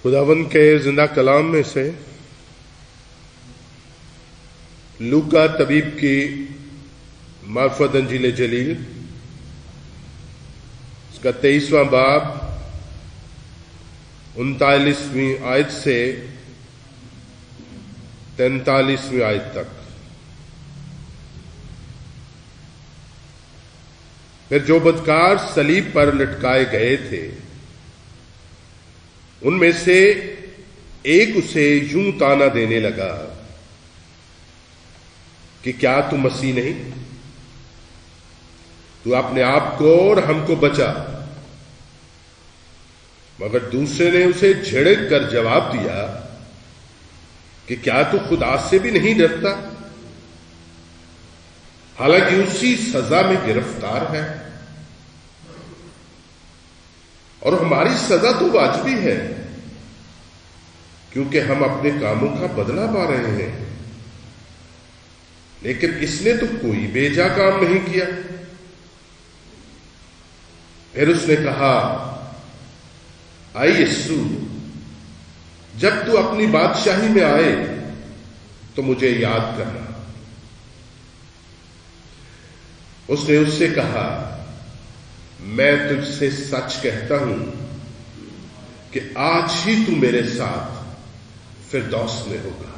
خداوند کے زندہ کلام میں سے لوکا طبیب کی معرفت انجیل جلیل اس کا 23واں باب 39ویں آیت سے 43ویں آیت تک. پھر جو بدکار صلیب پر لٹکائے گئے تھے ان میں سے ایک اسے یوں تانا دینے لگا کہ کیا تو مسیح نہیں؟ تو اپنے آپ کو اور ہم کو بچا. مگر دوسرے نے اسے جھڑک کر جواب دیا کہ کیا تو خدا سے بھی نہیں ڈرتا؟ حالانکہ اسی سزا میں گرفتار ہے اور ہماری سزا تو واجبی ہے کیونکہ ہم اپنے کاموں کا بدلہ پا رہے ہیں، لیکن اس نے تو کوئی بیجا کام نہیں کیا. پھر اس نے کہا، اے یسوع، جب تو اپنی بادشاہی میں آئے تو مجھے یاد کرنا. اس نے اس سے کہا، میں تجھ سے سچ کہتا ہوں کہ آج ہی تو میرے ساتھ فردوس میں ہوگا.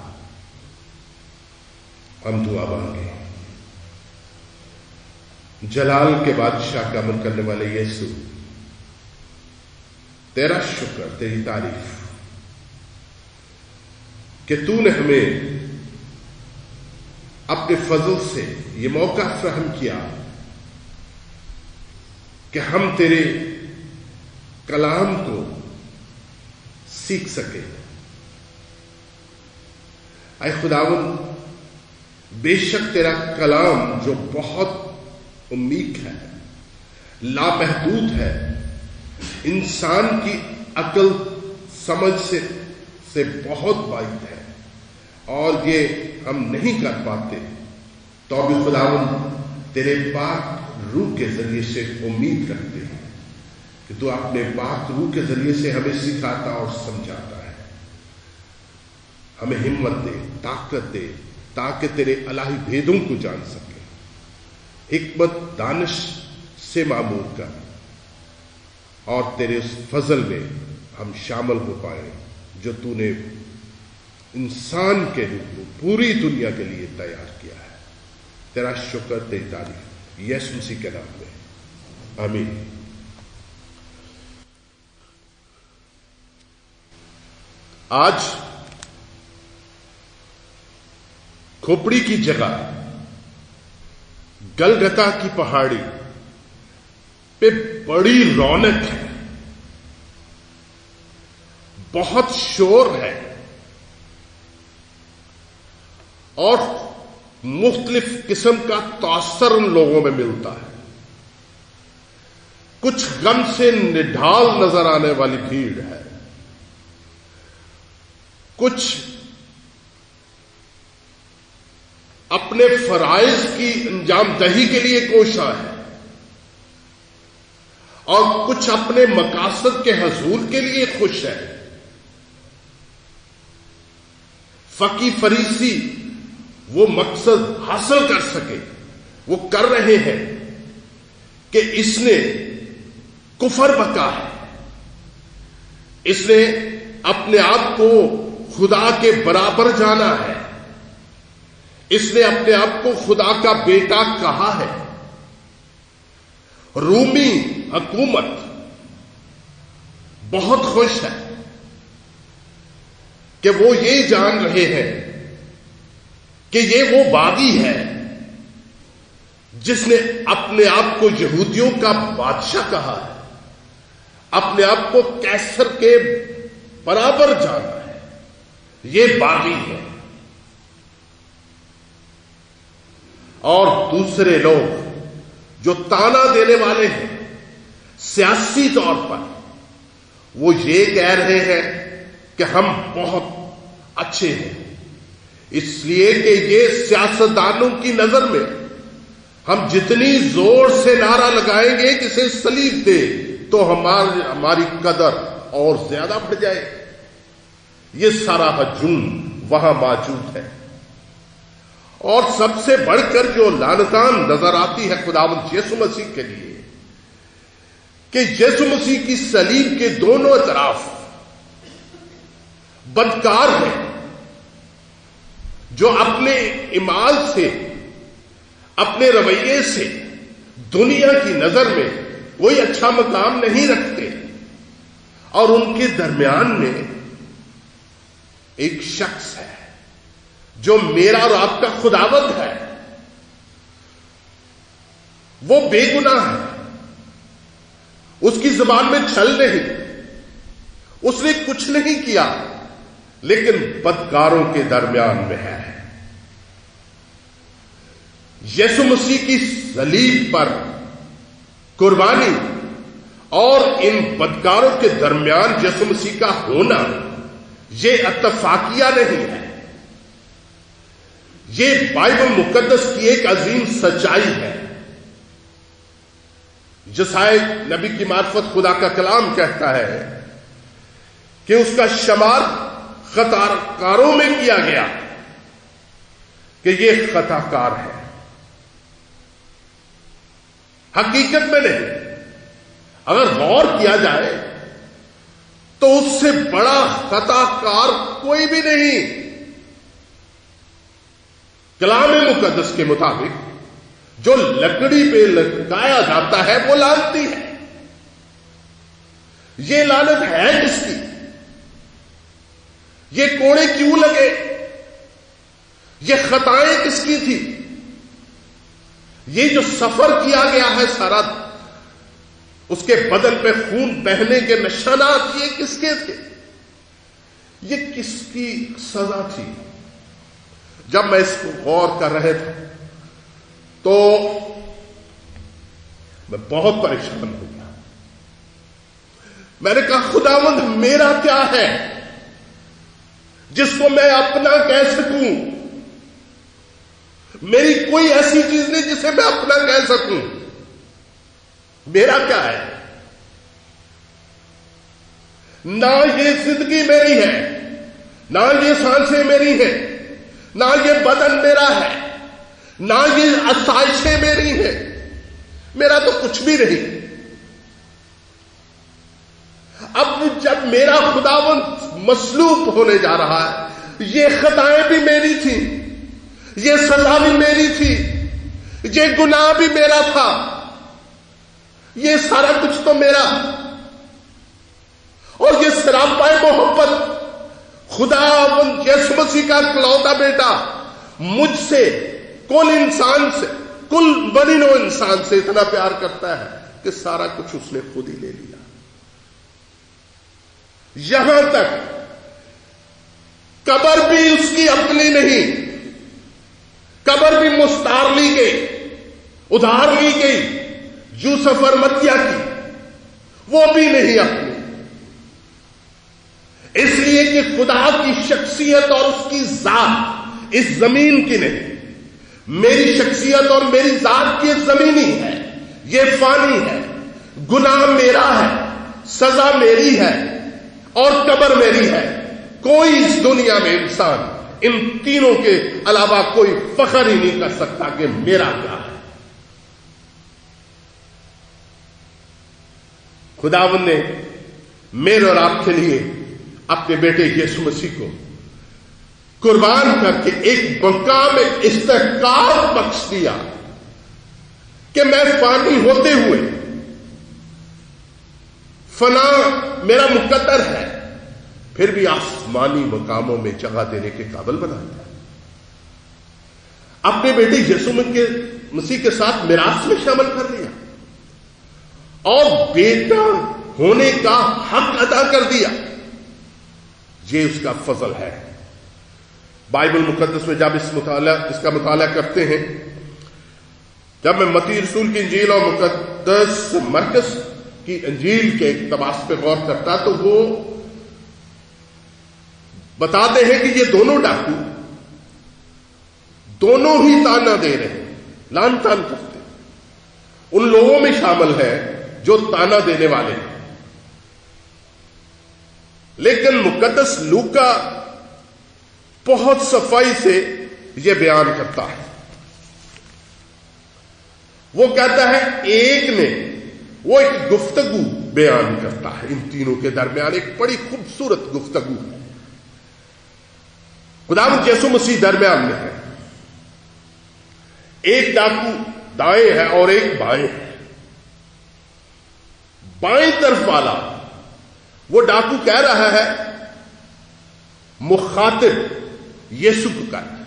ہم دعا مانگے. جلال کے بادشاہ کا عمل کرنے والے یسوع، تیرا شکر، تیری تعریف کہ تو نے ہمیں اپنے فضل سے یہ موقع فراہم کیا کہ ہم تیرے کلام کو سیکھ سکیں. اے خداوند، بے شک تیرا کلام جو بہت عمیق ہے، لامحدود ہے، انسان کی عقل سمجھ سے بہت بعید ہے اور یہ ہم نہیں کر پاتے، تو بھی خداوند تیرے پاک روح کے ذریعے سے امید رکھتے ہیں کہ تو اپنے پاک روح کے ذریعے سے ہمیں سکھاتا اور سمجھاتا ہے. ہمیں ہمت دے، طاقت دے تاکہ تیرے الہی بھیدوں کو جان سکیں. حکمت دانش سے معمور کر اور تیرے اس فضل میں ہم شامل ہو پائیں جو تو نے انسان کے روح کو پوری دنیا کے لیے تیار کیا ہے. تیرا شکر، تیری تعریف یسوع مسیح کے نام میں، آمین. آج کھوپڑی کی جگہ گلگتا کی پہاڑی پہ بڑی رونق ہے، بہت شور ہے اور مختلف قسم کا تاثر ان لوگوں میں ملتا ہے. کچھ غم سے نڈھال نظر آنے والی بھیڑ ہے، کچھ اپنے فرائض کی انجام دہی کے لیے کوشاں ہے اور کچھ اپنے مقاصد کے حصول کے لیے خوش ہے. فقی فریسی وہ مقصد حاصل کر سکے وہ کر رہے ہیں کہ اس نے کفر بکا ہے، اس نے اپنے آپ کو خدا کے برابر جانا ہے، اس نے اپنے آپ کو خدا کا بیٹا کہا ہے. رومی حکومت بہت خوش ہے کہ وہ یہ جان رہے ہیں کہ یہ وہ باغی ہے جس نے اپنے آپ کو یہودیوں کا بادشاہ کہا ہے، اپنے آپ کو کیسر کے برابر جانا ہے. یہ باغی ہے. اور دوسرے لوگ جو تانا دینے والے ہیں سیاسی طور پر، وہ یہ کہہ رہے ہیں کہ ہم بہت اچھے ہیں، اس لیے کہ یہ سیاستدانوں کی نظر میں ہم جتنی زور سے نعرہ لگائیں گے کہ اسے صلیب دے تو ہماری قدر اور زیادہ بڑھ جائے. یہ سارا ہجوم وہاں موجود ہے. اور سب سے بڑھ کر جو لعنتان نظر آتی ہے خداوند یسوع مسیح کے لیے کہ یسوع مسیح کی صلیب کے دونوں اطراف بدکار ہیں جو اپنے اعمال سے، اپنے رویے سے دنیا کی نظر میں کوئی اچھا مقام نہیں رکھتے، اور ان کے درمیان میں ایک شخص ہے جو میرا اور آپ کا خداوند ہے. وہ بے گناہ ہے، اس کی زبان میں چھل نہیں، اس نے کچھ نہیں کیا، لیکن بدکاروں کے درمیان میں ہے. یسوع مسیح کی صلیب پر قربانی اور ان بدکاروں کے درمیان یسوع مسیح کا ہونا یہ اتفاقیہ نہیں ہے، یہ بائبل مقدس کی ایک عظیم سچائی ہے. یسائی نبی کی معرفت خدا کا کلام کہتا ہے کہ اس کا شمار خطا کاروں میں کیا گیا کہ یہ خطا کار ہے. حقیقت میں نہیں، اگر غور کیا جائے تو اس سے بڑا خطا کار کوئی بھی نہیں. کلام مقدس کے مطابق جو لکڑی پہ لٹکایا جاتا ہے وہ لعنتی ہے. یہ لعنت ہے کس کی؟ یہ کوڑے کیوں لگے؟ یہ خطائیں کس کی تھی؟ یہ جو سفر کیا گیا ہے سارا، اس کے بدن پہ خون بہنے کے نشانات یہ کس کے تھے؟ یہ کس کی سزا تھی؟ جب میں اس کو غور کر رہے تھا تو میں بہت پریشان ہو گیا. میں نے کہا خداوند میرا کیا ہے جس کو میں اپنا کہہ سکوں؟ میری کوئی ایسی چیز نہیں جسے میں اپنا کہہ سکوں. میرا کیا ہے؟ نہ یہ زندگی میری ہے، نہ یہ سانسیں میری ہیں، نہ یہ بدن میرا ہے، نہ یہ آسائشیں میری ہیں. میرا تو کچھ بھی نہیں. اب جب میرا خداوند مصلوب ہونے جا رہا ہے، یہ خطائیں بھی میری تھیں، یہ سزا بھی میری تھی، یہ گناہ بھی میرا تھا، یہ سارا کچھ تو میرا. اور یہ سراپا محبت خداوند یسوع مسیح کا اکلوتا بیٹا مجھ سے، کل انسان سے، کل بنی نوع انسان سے اتنا پیار کرتا ہے کہ سارا کچھ اس نے خود ہی لے لیا. یہاں تک قبر بھی اس کی اپنی نہیں، قبر بھی مستار لی گئی، ادھار لی گئی یوسف ارمتیہ کی، وہ بھی نہیں اپنی. اس لیے کہ خدا کی شخصیت اور اس کی ذات اس زمین کی نہیں. میری شخصیت اور میری ذات کی زمینی ہے، یہ فانی ہے. گناہ میرا ہے، سزا میری ہے، اور قبر میری ہے. کوئی اس دنیا میں انسان ان تینوں کے علاوہ کوئی فخر ہی نہیں کر سکتا کہ میرا کیا ہے. خداوند نے میرے اور آپ کے لیے اپنے بیٹے یسوع مسیح کو قربان کر کے ایک مقام استحقاق بخش دیا کہ میں فانی ہوتے ہوئے، فنا میرا مقدر ہے، پھر بھی آسمانی مقاموں میں جگہ دینے کے قابل بنا دیا. اپنے بیٹے یسوع مسیح کے ساتھ میراث میں شامل کر لیا اور بیٹا ہونے کا حق ادا کر دیا. یہ اس کا فضل ہے. بائبل مقدس میں جب اس کا مطالعہ کرتے ہیں، جب میں متی رسول کی انجیل اور مقدس مرکز کی انجیل کے اقتباس پہ غور کرتا تو وہ بتاتے ہیں کہ یہ دونوں ڈاکو دونوں ہی تانا دے رہے ہیں، لان تان کرتے ہیں. ان لوگوں میں شامل ہے جو تانا دینے والے ہیں. لیکن مقدس لوکا بہت صفائی سے یہ بیان کرتا ہے. وہ کہتا ہے ایک نے وہ ایک گفتگو بیان کرتا ہے ان تینوں کے درمیان، ایک بڑی خوبصورت گفتگو ہے. خداوند یسوع مسیح درمیان میں ہے، ایک ڈاکو دائیں ہے اور ایک بائیں ہے. بائیں طرف والا وہ ڈاکو کہہ رہا ہے، مخاطب یسوع کو کہتا ہے،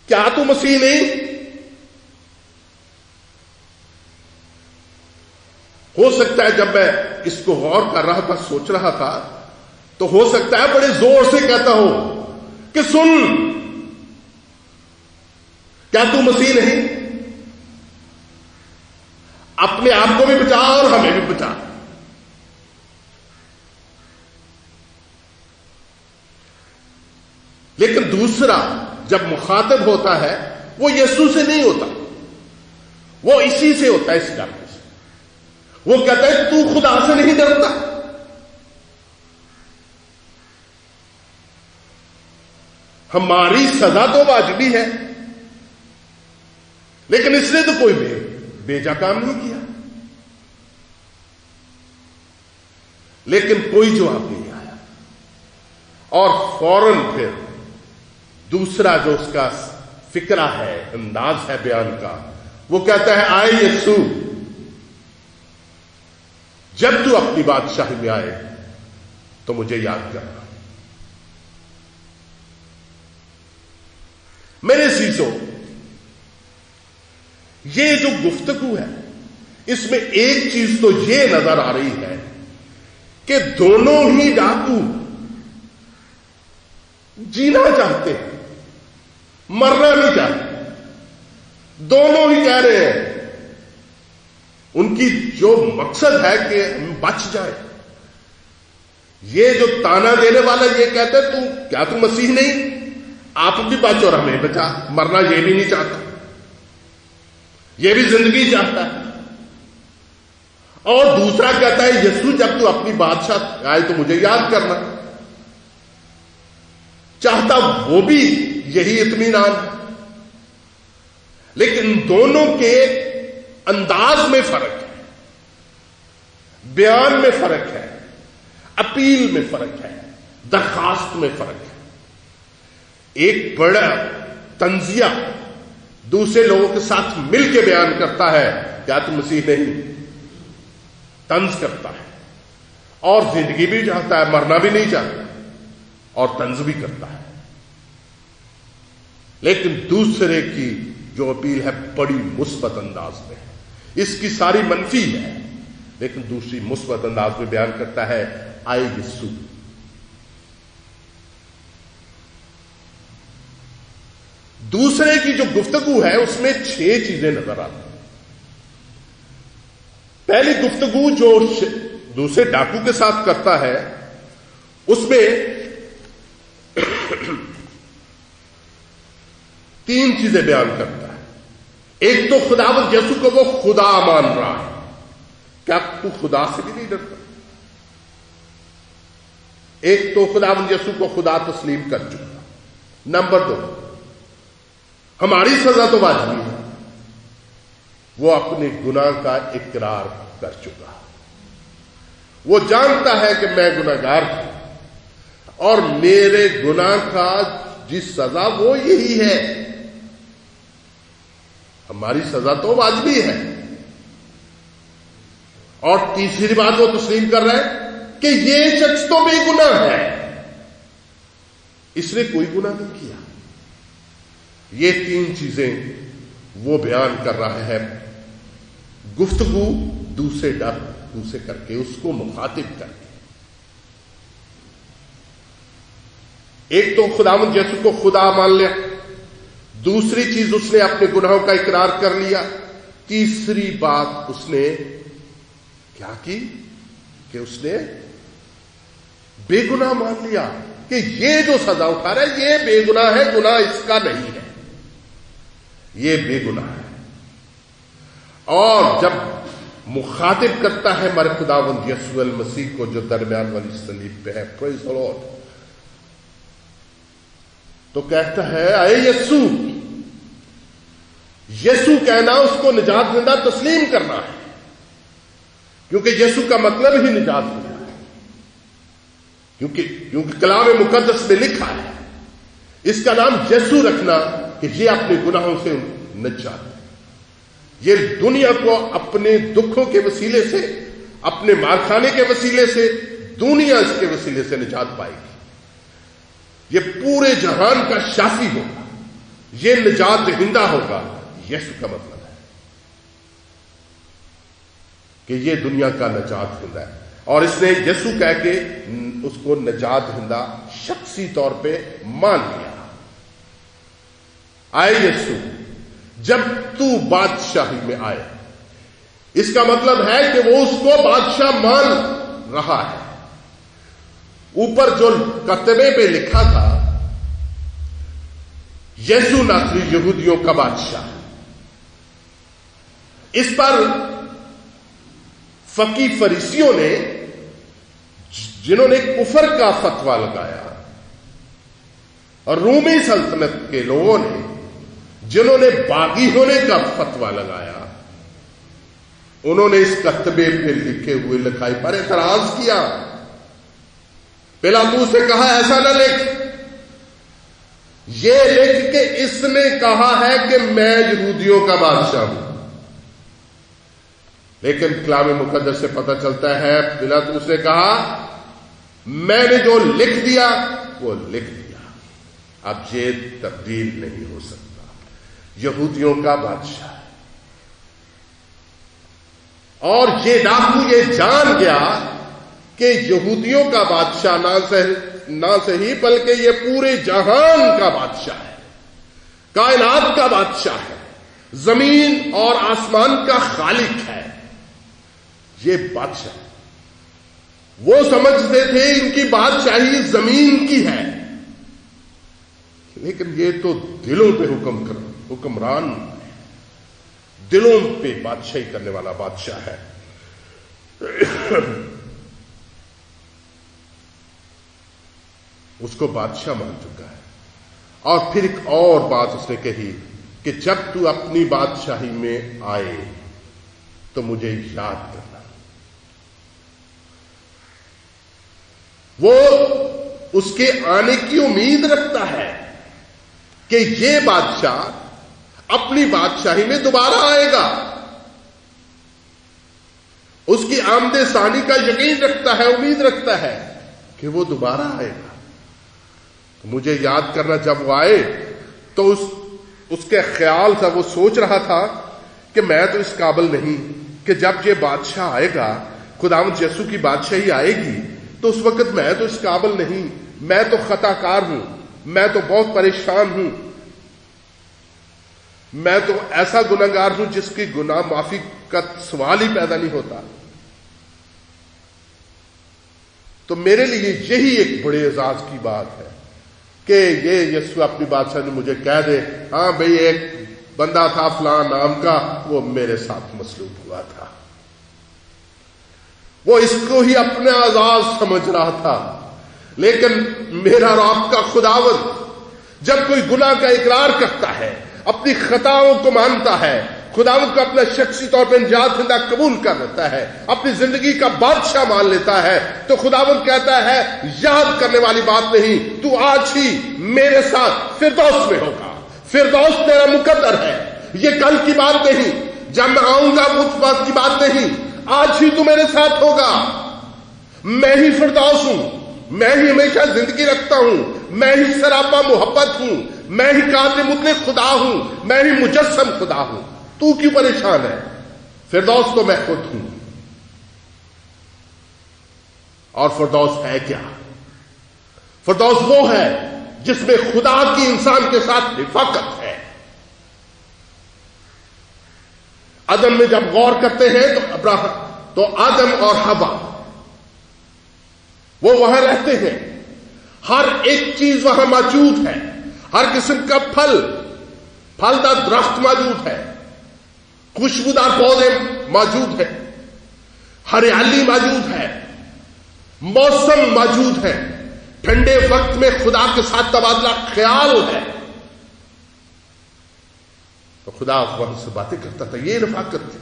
کیا تو مسیح نہیں؟ ہو سکتا ہے جب میں اس کو غور کر رہا تھا، سوچ رہا تھا، تو ہو سکتا ہے بڑے زور سے کہتا ہو کہ سن، کیا تو مسیح نہیں؟ اپنے آپ کو بھی بچا اور ہمیں بھی بچا. لیکن دوسرا جب مخاطب ہوتا ہے وہ یسوع سے نہیں ہوتا، وہ اسی سے ہوتا ہے، اس ڈاکو سے. وہ کہتا ہے تو خدا سے نہیں ڈرتا؟ ہماری سزا تو واجبی ہے، لیکن اس نے تو کوئی بیجا کام نہیں کیا. لیکن کوئی جواب نہیں آیا، اور فوراً پھر دوسرا جو اس کا فکرہ ہے، انداز ہے بیان کا، وہ کہتا ہے آئے یسوع، جب تو اپنی بادشاہی میں آئے تو مجھے یاد کرنا. میرے عزیزو، یہ جو گفتگو ہے اس میں ایک چیز تو یہ نظر آ رہی ہے کہ دونوں ہی ڈاکو جینا چاہتے ہیں، مرنا نہیں چاہتے. دونوں ہی کہہ رہے ہیں، ان کی جو مقصد ہے کہ ہم بچ جائیں. یہ جو تانا دینے والا یہ کہتا ہے کیا تو مسیح نہیں؟ آپ بھی بچ اور ہمیں بچا. مرنا یہ بھی نہیں چاہتا، یہ بھی زندگی چاہتا ہے. اور دوسرا کہتا ہے یسوع جب تو اپنی بادشاہ آئے تو مجھے یاد کرنا. چاہتا وہ بھی یہی اطمینان ہے، لیکن دونوں کے انداز میں فرق ہے، بیان میں فرق ہے، اپیل میں فرق ہے، درخواست میں فرق ہے. ایک بڑا طنزیہ دوسرے لوگوں کے ساتھ مل کے بیان کرتا ہے، کیا تم مسیح نہیں؟ طنز کرتا ہے، اور زندگی بھی چاہتا ہے، مرنا بھی نہیں چاہتا، اور طنز بھی کرتا ہے. لیکن دوسرے کی جو اپیل ہے بڑی مثبت انداز میں ہے. اس کی ساری منفی ہے، لیکن دوسری مثبت انداز میں بیان کرتا ہے، آئے یسوع. دوسرے کی جو گفتگو ہے اس میں 6 چیزیں نظر آتی ہیں. پہلی گفتگو جو دوسرے ڈاکو کے ساتھ کرتا ہے اس میں 3 چیزیں بیان کرتا ہے. ایک تو خداوند یسوع کو وہ خدا مان رہا ہے. کیا تو خدا سے بھی نہیں ڈرتا؟ ایک تو خداوند یسوع کو خدا تسلیم کر چکا. نمبر 2، ہماری سزا تو واجبی ہے، وہ اپنے گناہ کا اقرار کر چکا. وہ جانتا ہے کہ میں گناہگار ہوں اور میرے گناہ کا جس سزا وہ یہی ہے. ہماری سزا تو واجبی ہے. اور تیسری بات وہ تسلیم کر رہا ہے کہ یہ شخص تو بے گناہ ہے، اس نے کوئی گناہ نہیں کیا. یہ 3 چیزیں وہ بیان کر رہا ہے، گفتگو دوسرے ڈاکو سے کر کے، اس کو مخاطب کر کے. ایک تو خداوند یسوع کو خدا مان لیا، دوسری چیز اس نے اپنے گناہوں کا اقرار کر لیا، تیسری بات اس نے کیا کی کہ اس نے بے گناہ مان لیا کہ یہ جو سزا اٹھا رہا ہے یہ بے گناہ ہے، گناہ اس کا نہیں ہے، یہ بے گناہ ہے. اور جب مخاطب کرتا ہے ہمارے خداوند یسوع المسیح کو جو درمیان والی صلیب پہ ہے. پریز دی لارڈ. تو کہتا ہے اے یسوع. یسوع کہنا اس کو نجات دہندہ تسلیم کرنا ہے, کیونکہ یسوع کا مطلب ہی نجات دہندہ ہے. کیونکہ کلام مقدس میں لکھا ہے اس کا نام یسوع رکھنا کہ یہ اپنے گناہوں سے نجات ہے. یہ دنیا کو اپنے دکھوں کے وسیلے سے, اپنے مارکھانے کے وسیلے سے, دنیا اس کے وسیلے سے نجات پائے گی. یہ پورے جہان کا شافی ہوگا, یہ نجات دہندہ ہوگا. یسوع کا مطلب ہے کہ یہ دنیا کا نجات دہندہ ہے, اور اس نے یسوع کہہ کے اس کو نجات دہندہ شخصی طور پہ مان لیا. آئے یسوع, جب تو بادشاہی میں آئے, اس کا مطلب ہے کہ وہ اس کو بادشاہ مان رہا ہے. اوپر جو کتبے پہ لکھا تھا یسوع ناصری یہودیوں کا بادشاہ, اس پر فقی فریسیوں نے, جنہوں نے کفر کا فتویٰ لگایا, اور رومی سلطنت کے لوگوں نے جنہوں نے باغی ہونے کا فتویٰ لگایا, انہوں نے اس کتبے پہ لکھے ہوئے لکھائی پر اعتراض کیا. پیلاطس سے کہا ایسا نہ لکھ, یہ لکھ کہ اس نے کہا ہے کہ میں یہودیوں کا بادشاہ ہوں. لیکن کلام مقدس سے پتہ چلتا ہے پیلاطس نے کہا میں نے جو لکھ دیا وہ لکھ دیا, اب یہ تبدیل نہیں ہو سکتا. یہودیوں کا بادشاہ ہے. اور یہ ڈاکو یہ جان گیا کہ یہودیوں کا بادشاہ نہ صحیح بلکہ یہ پورے جہان کا بادشاہ ہے, کائنات کا بادشاہ ہے, زمین اور آسمان کا خالق ہے. یہ بادشاہ, وہ سمجھتے تھے ان کی بادشاہی زمین کی ہے, لیکن یہ تو دلوں پہ حکمران ہے, دلوں پہ بادشاہی کرنے والا بادشاہ ہے. اس کو بادشاہ مان چکا ہے. اور پھر ایک اور بات اس نے کہی کہ جب تو اپنی بادشاہی میں آئے تو مجھے یاد کرنا. وہ اس کے آنے کی امید رکھتا ہے کہ یہ بادشاہ اپنی بادشاہی میں دوبارہ آئے گا. اس کی آمد ثانی کا یقین رکھتا ہے, امید رکھتا ہے کہ وہ دوبارہ آئے گا. مجھے یاد کرنا, جب وہ آئے تو اس کے خیال تھا, وہ سوچ رہا تھا کہ میں تو اس قابل نہیں کہ جب یہ بادشاہ آئے گا, خداوند یسوع کی بادشاہی آئے گی, تو اس وقت میں تو اس قابل نہیں, میں تو خطا کار ہوں, میں تو بہت پریشان ہوں, میں تو ایسا گنہگار ہوں جس کی گناہ معافی کا سوال ہی پیدا نہیں ہوتا. تو میرے لیے یہی ایک بڑے اعزاز کی بات ہے کہ یہ یسوع اپنی بادشاہ نے مجھے کہہ دے, ہاں بھئی ایک بندہ تھا فلاں نام کا, وہ میرے ساتھ مصلوب ہوا تھا. وہ اس کو ہی اپنا اعزاز سمجھ رہا تھا. لیکن میرا اور آپ کا خداوند جب کوئی گناہ کا اقرار کرتا ہے, اپنی خطاؤں کو مانتا ہے, خداوند کو اپنا شخصی طور پر نجات دہندہ قبول کر لیتا ہے, اپنی زندگی کا بادشاہ مان لیتا ہے, تو خداوند کہتا ہے یاد کرنے والی بات نہیں, تو آج ہی میرے ساتھ فردوس میں ہوگا. فردوس تیرا مقدر ہے, یہ کل کی بات نہیں, جب میں آؤں گا اس بات کی بات نہیں, آج ہی تو میرے ساتھ ہوگا. میں ہی فردوس ہوں, میں ہی ہمیشہ زندگی رکھتا ہوں, میں ہی سراپا محبت ہوں, میں ہی قادر مطلق خدا ہوں, میں ہی مجسم خدا ہوں. تو کیوں پریشان ہے؟ فردوس تو میں خود ہوں. اور فردوس ہے کیا؟ فردوس وہ ہے جس میں خدا کی انسان کے ساتھ رفاقت ہے. آدم میں جب غور کرتے ہیں تو آدم اور حوا وہ وہاں رہتے ہیں, ہر ایک چیز وہاں موجود ہے, ہر قسم کا پھلدار درخت موجود ہے, خوشبودار پودے موجود ہیں, ہریالی موجود ہے، موسم موجود ہے، ٹھنڈے وقت میں خدا کے ساتھ تبادلہ خیال ہے. تو خدا وہاں سے باتیں کرتا تھا. یہ رفاقت تھی،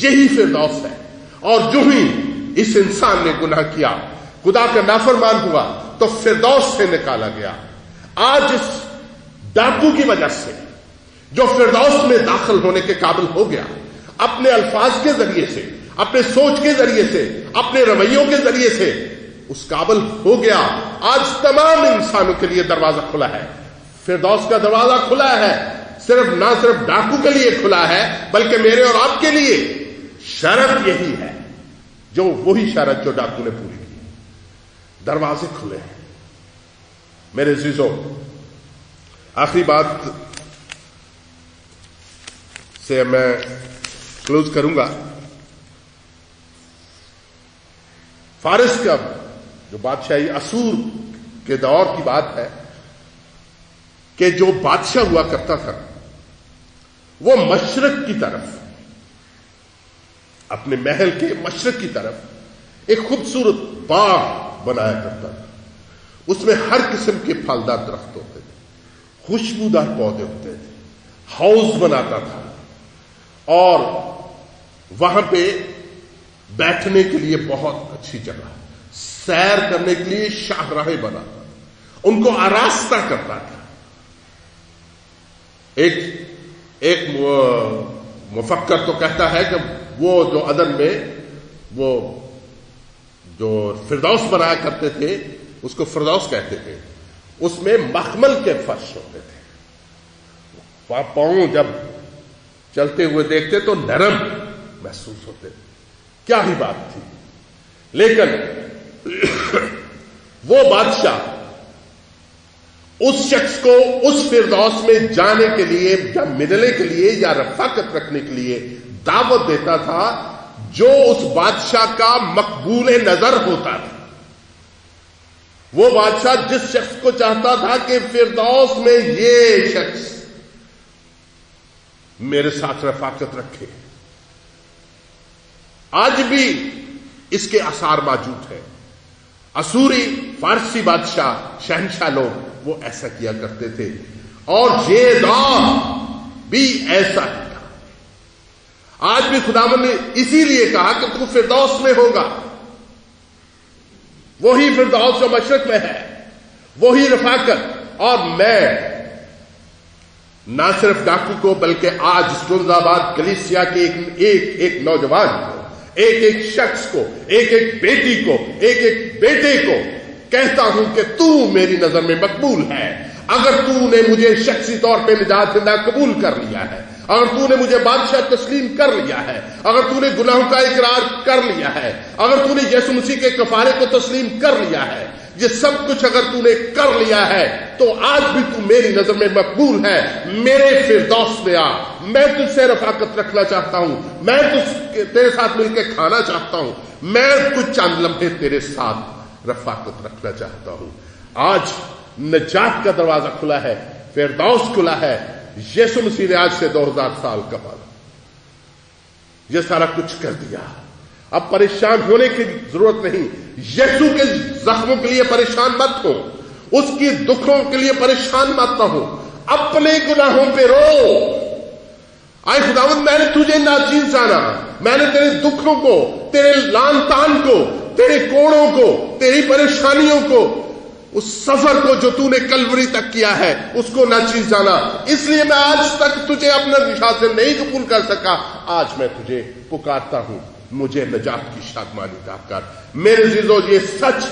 یہی فردوس ہے. اور جو ہی اس انسان نے گناہ کیا، خدا کا نافرمان ہوا، تو فردوس سے نکالا گیا. آج اس ڈاکو کی وجہ سے جو فردوس میں داخل ہونے کے قابل ہو گیا، اپنے الفاظ کے ذریعے سے، اپنے سوچ کے ذریعے سے، اپنے رویوں کے ذریعے سے اس قابل ہو گیا. آج تمام انسانوں کے لیے دروازہ کھلا ہے. فردوس کا دروازہ کھلا ہے. نہ صرف ڈاکو کے لیے کھلا ہے، بلکہ میرے اور آپ کے لیے. شرط یہی ہے، جو وہی شرط جو ڈاکو نے پوری کی. دروازے کھلے ہیں. میرے عزیزوں، آخری بات سے میں کلوز کروں گا. فارس کا جو بادشاہی اسور کے دور کی بات ہے کہ جو بادشاہ ہوا کرتا تھا وہ مشرق کی طرف، اپنے محل کے مشرق کی طرف ایک خوبصورت باغ بنایا کرتا تھا. اس میں ہر قسم کے پھلدار درخت ہوتے تھے، خوشبودار پودے ہوتے تھے، ہاؤس بناتا تھا، اور وہاں پہ بیٹھنے کے لیے بہت اچھی جگہ، سیر کرنے کے لیے شاہراہیں بناتا تھا، ان کو آراستہ کرتا تھا. ایک مفکر تو کہتا ہے کہ وہ جو عدن میں وہ جو فردوس بنایا کرتے تھے اس کو فردوس کہتے تھے. اس میں مخمل کے فرش ہوتے تھے. وہاں پاؤں جب چلتے ہوئے دیکھتے تو نرم محسوس ہوتے تھے. کیا ہی بات تھی. لیکن وہ بادشاہ اس شخص کو اس فردوس میں جانے کے لیے یا ملنے کے لیے یا رفاقت رکھنے کے لیے دعوت دیتا تھا جو اس بادشاہ کا مقبول نظر ہوتا تھا. وہ بادشاہ جس شخص کو چاہتا تھا کہ فردوس میں یہ شخص میرے ساتھ رفاقت رکھے. آج بھی اس کے آثار موجود ہیں. اسوری فارسی بادشاہ شہنشاہ لوگ وہ ایسا کیا کرتے تھے، اور یہ دور بھی ایسا ہی تھا. آج بھی خداوند نے اسی لیے کہا کہ تو فردوس میں ہوگا. وہی فردوس جو مشرق میں ہے، وہی رفاقت. اور میں نہ صرف ڈاکو کو بلکہ آج اسٹونز آباد کلیسیا کے ایک نوجوان کو، ایک شخص کو، ایک بیٹی کو، ایک بیٹے کو کہتا ہوں کہ تو میری نظر میں مقبول ہے. اگر تو نے مجھے شخصی طور پہ نجات دہندہ قبول کر لیا ہے، اگر تو نے مجھے بادشاہ تسلیم کر لیا ہے، اگر تو نے گناہوں کا اقرار کر لیا ہے، اگر تو نے یسوع مسیح کے کفارے کو تسلیم کر لیا ہے، یہ سب کچھ اگر تو نے کر لیا ہے، تو آج بھی تو میری نظر میں مقبول ہے. میرے فردوس میں آ. میں تجھ سے رفاقت رکھنا چاہتا ہوں. میں تیرے ساتھ مل کے کھانا چاہتا ہوں. میں کچھ چند لمحے تیرے ساتھ رفاقت رکھنا چاہتا ہوں. آج نجات کا دروازہ کھلا ہے، فردوس کھلا ہے. یسوع مسیح نے آج سے 2000 سال قبل یہ سارا کچھ کر دیا. اب پریشان ہونے کی ضرورت نہیں. یسوع کے زخموں کے لیے پریشان مت ہو، اس کی دکھوں کے لیے پریشان مت ہو. اپنے گناہوں پہ رو. آئے خداوند، میں نے تجھے ناچیز جانا. میں نے تیرے دکھوں کو، تیرے لان تان کو، تیرے کوڑوں کو، تیری پریشانیوں کو، اس سفر کو جو تو نے کلوری تک کیا ہے، اس کو ناچیز جانا. اس لیے میں آج تک تجھے اپنا نشان سے نہیں قبول کر سکا. آج میں تجھے پکارتا ہوں، مجھے نجات کی شادمانی عطا کر. میرے عزیزو، یہ سچ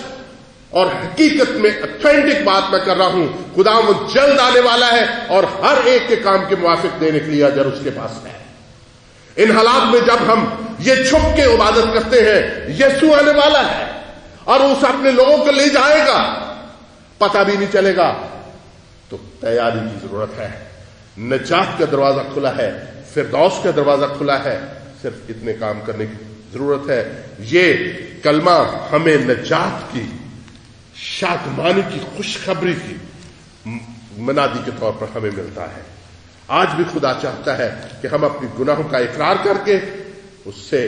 اور حقیقت میں اتھینٹک بات میں کر رہا ہوں. خداوند جلد آنے والا ہے اور ہر ایک کے کام کے موافق دینے کے لیے اجر اس کے پاس ہے. ان حالات میں جب ہم یہ چھپ کے عبادت کرتے ہیں، یسوع آنے والا ہے اور اس اپنے لوگوں کو لے جائے گا، پتہ بھی نہیں چلے گا. تو تیاری کی ضرورت ہے. نجات کا دروازہ کھلا ہے، فردوس کا دروازہ کھلا ہے. صرف اتنے کام کرنے کی ضرورت ہے. یہ کلمہ ہمیں نجات کی، شادمانی کی، خوشخبری کی منادی کے طور پر ہمیں ملتا ہے. آج بھی خدا چاہتا ہے کہ ہم اپنی گناہوں کا اقرار کر کے اس سے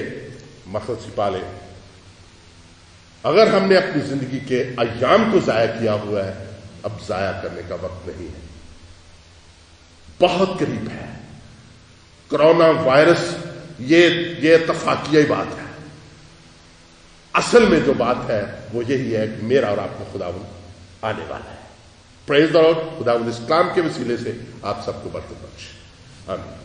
مقصد چھپا لیں. اگر ہم نے اپنی زندگی کے ایام کو ضائع کیا ہوا ہے، اب ضائع کرنے کا وقت نہیں ہے، بہت قریب ہے. کرونا وائرس یہ اتفاقیہ بات ہے. اصل میں جو بات ہے وہ یہی ہے کہ میرا اور آپ کو خداوند آنے والا ہے. پریز دی لارڈ. خداوند اس کلام کے وسیلے سے آپ سب کو برکت بخشے. آمین.